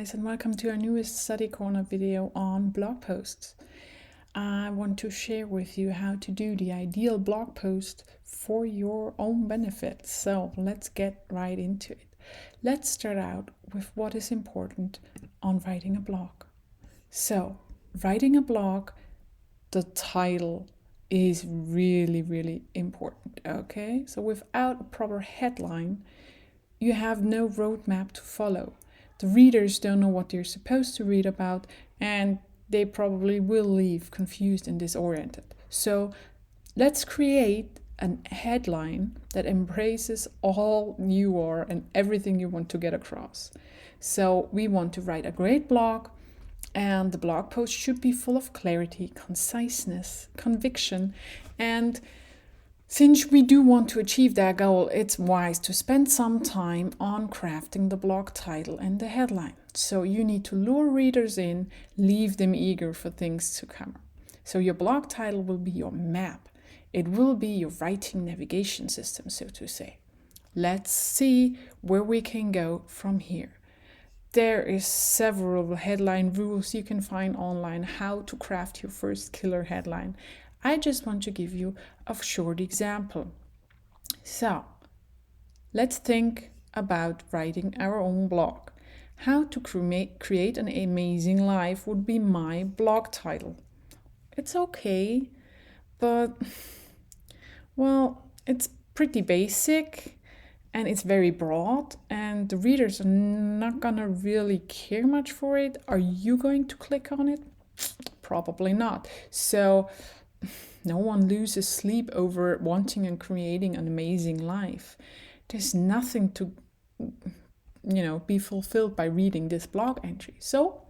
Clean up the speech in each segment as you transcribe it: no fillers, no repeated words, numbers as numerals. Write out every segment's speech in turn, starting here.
Guys, and welcome to our newest study corner video on blog posts. I want to share with you how to do the ideal blog post for your own benefit. So let's get right into it. Let's start out with what is important on writing a blog. So writing a blog, the title is really important. Okay, so without a proper headline, you have no roadmap to follow. The readers don't know what they're supposed to read about, and they probably will leave confused and disoriented. So let's create a headline that embraces all you are and everything you want to get across. So we want to write a great blog, and the blog post should be full of clarity, conciseness, conviction, and since we do want to achieve that goal, it's wise to spend some time on crafting the blog title and the headline. So you need to lure readers in, leave them eager for things to come. So your blog title will be your map. It will be your writing navigation system, so to say. Let's see where we can go from here. There is several headline rules you can find online how to craft your first killer headline. I just want to give you a short example. So, let's think about writing our own blog. How to create an amazing life would be my blog title. It's okay, but, well, it's pretty basic and it's very broad, and the readers are not gonna really care much for it. Are you going to click on it? Probably not. So, no one loses sleep over wanting and creating an amazing life. There's nothing to, be fulfilled by reading this blog entry. So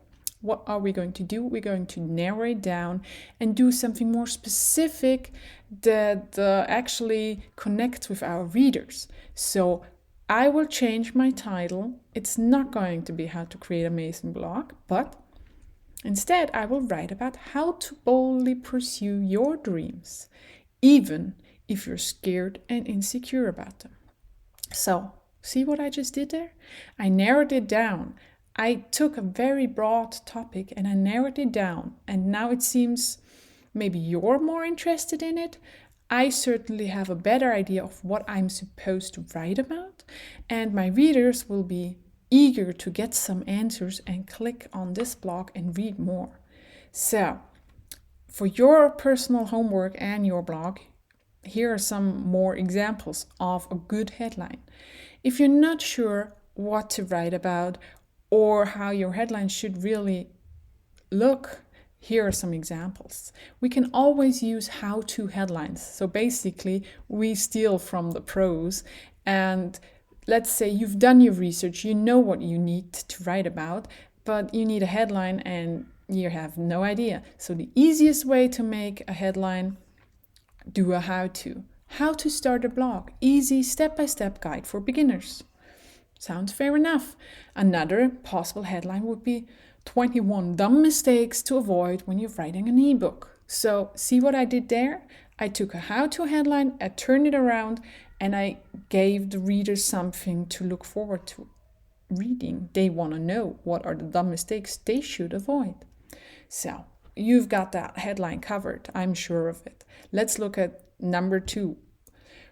what are we going to do? We're going to narrow it down and do something more specific that actually connects with our readers. So I will change my title. It's not going to be how to create an amazing blog, but instead, I will write about how to boldly pursue your dreams, even if you're scared and insecure about them. So, see what I just did there? I narrowed it down. I took a very broad topic and I narrowed it down. And now it seems maybe you're more interested in it. I certainly have a better idea of what I'm supposed to write about. And my readers will be eager to get some answers and click on this blog and read more. So, for your personal homework and your blog, here are some more examples of a good headline. If you're not sure what to write about or how your headline should really look, here are some examples. We can always use how-to headlines. So basically, we steal from the pros, and let's say you've done your research, you know what you need to write about, but you need a headline and you have no idea. So the easiest way to make a headline, do a how-to. How to start a blog. Easy step-by-step guide for beginners. Sounds fair enough. Another possible headline would be 21 dumb mistakes to avoid when you're writing an ebook. So see what I did there? I took a how-to headline, I turned it around, and I gave the readers something to look forward to reading. They want to know what are the dumb mistakes they should avoid. So you've got that headline covered, I'm sure of it. Let's look at number 2.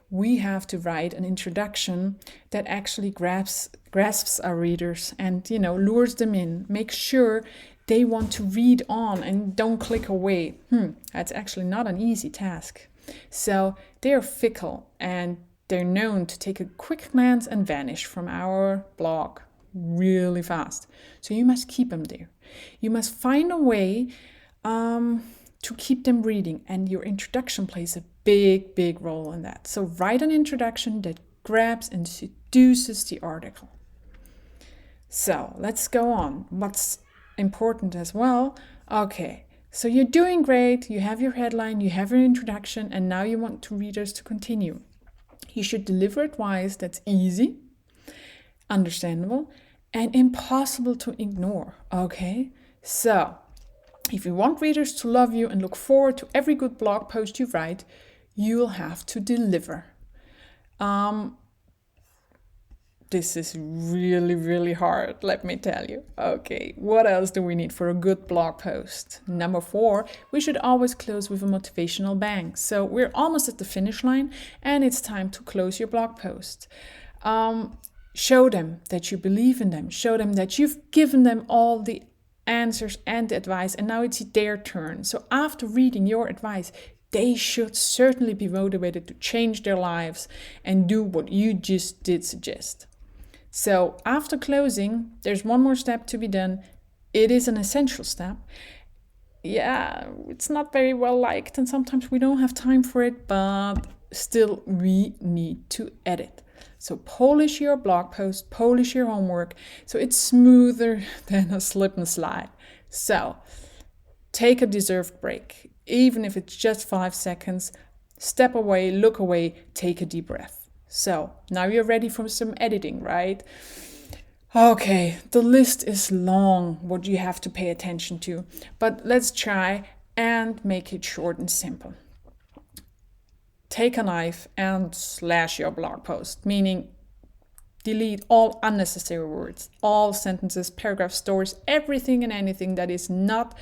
We have to write an introduction that actually grasps our readers and, lures them in. Make sure they want to read on and don't click away. That's actually not an easy task. So they're fickle and they're known to take a quick glance and vanish from our blog really fast. So you must keep them there. You must find a way to keep them reading, and your introduction plays a big role in that. So write an introduction that grabs and seduces the article. So let's go on. What's important as well? Okay, so you're doing great. You have your headline, you have your introduction, and now you want readers to continue. You should deliver it wise. That's easy, understandable, and impossible to ignore. Okay, so if you want readers to love you and look forward to every good blog post you write, you'll have to deliver. This is really, really hard, let me tell you. Okay, what else do we need for a good blog post? Number 4, we should always close with a motivational bang. So we're almost at the finish line and it's time to close your blog post. Show them that you believe in them. Show them that you've given them all the answers and advice and now it's their turn. So after reading your advice, they should certainly be motivated to change their lives and do what you just did suggest. So after closing, there's one more step to be done. It is an essential step. Yeah, it's not very well liked and sometimes we don't have time for it, but still we need to edit. So polish your blog post, polish your homework, so it's smoother than a slip and slide. So take a deserved break, even if it's just 5 seconds. Step away, look away, take a deep breath. So now you're ready for some editing, right? Okay, the list is long, what you have to pay attention to, but let's try and make it short and simple. Take a knife and slash your blog post, meaning delete all unnecessary words, all sentences, paragraphs, stories, everything and anything that is not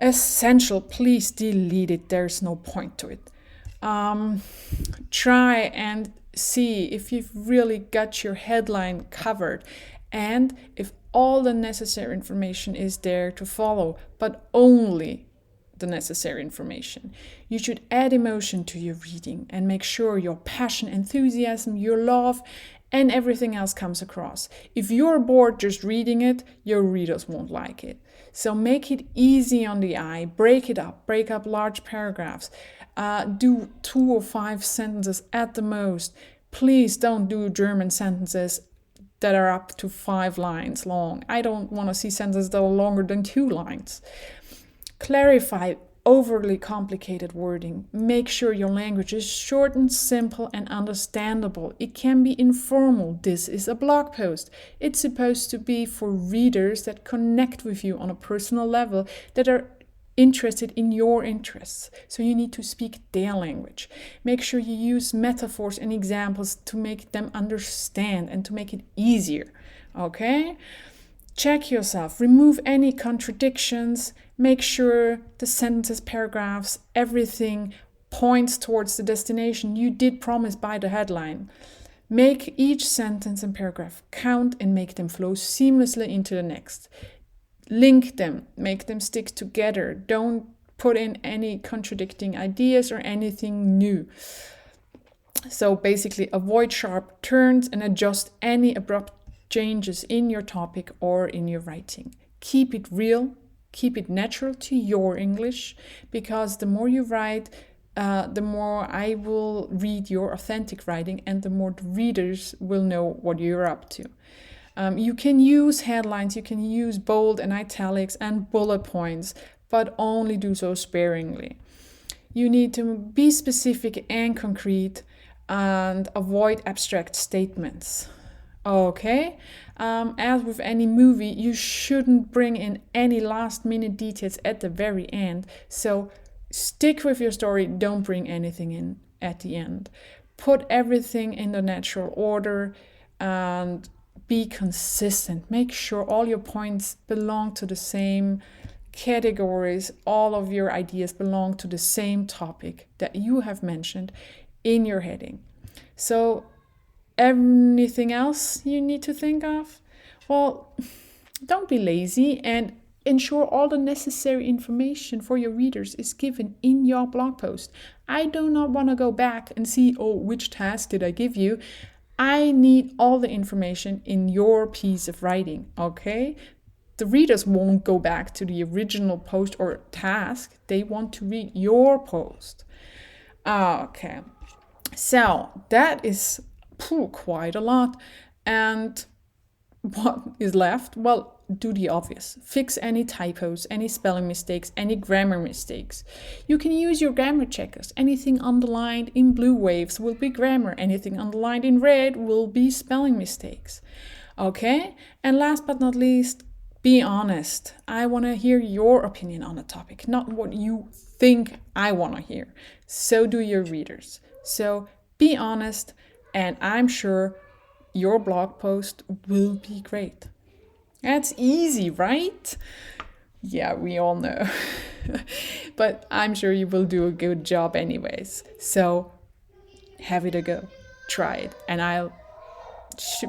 essential. Please delete it. There's no point to it. Try and see if you've really got your headline covered and if all the necessary information is there to follow, but only the necessary information. You should add emotion to your reading and make sure your passion, enthusiasm, your love, and everything else comes across. If you're bored just reading it, your readers won't like it. So make it easy on the eye, break up large paragraphs, do 2 or 5 sentences at the most. Please don't do German sentences that are up to 5 lines long. I don't want to see sentences that are longer than 2 lines. Clarify overly complicated wording. Make sure your language is short and simple and understandable. It can be informal. This is a blog post. It's supposed to be for readers that connect with you on a personal level, that are interested in your interests. So you need to speak their language. Make sure you use metaphors and examples to make them understand and to make it easier. Okay? Check yourself. Remove any contradictions. Make sure the sentences, paragraphs, everything points towards the destination you did promise by the headline. Make each sentence and paragraph count and make them flow seamlessly into the next. Link them, make them stick together. Don't put in any contradicting ideas or anything new. So basically avoid sharp turns and adjust any abrupt changes in your topic or in your writing. Keep it real, keep it natural to your English, because the more you write, the more I will read your authentic writing and the more the readers will know what you're up to. You can use headlines, you can use bold and italics and bullet points, but only do so sparingly. You need to be specific and concrete and avoid abstract statements. Okay, as with any movie, you shouldn't bring in any last minute details at the very end. So stick with your story, don't bring anything in at the end. Put everything in the natural order and be consistent. Make sure all your points belong to the same categories, all of your ideas belong to the same topic that you have mentioned in your heading. So anything else you need to think of? Well, don't be lazy and ensure all the necessary information for your readers is given in your blog post. I do not want to go back and see, which task did I give you? I need all the information in your piece of writing, okay? The readers won't go back to the original post or task. They want to read your post. Okay, so that is quite a lot. And what is left? Well, do the obvious. Fix any typos, any spelling mistakes, any grammar mistakes. You can use your grammar checkers. Anything underlined in blue waves will be grammar. Anything underlined in red will be spelling mistakes. Okay? And last but not least, be honest. I want to hear your opinion on a topic, not what you think I want to hear. So do your readers. So be honest, and I'm sure your blog post will be great. That's easy, right? Yeah, we all know. But I'm sure you will do a good job anyways. So have it a go. Try it. And I'll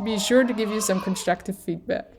be sure to give you some constructive feedback.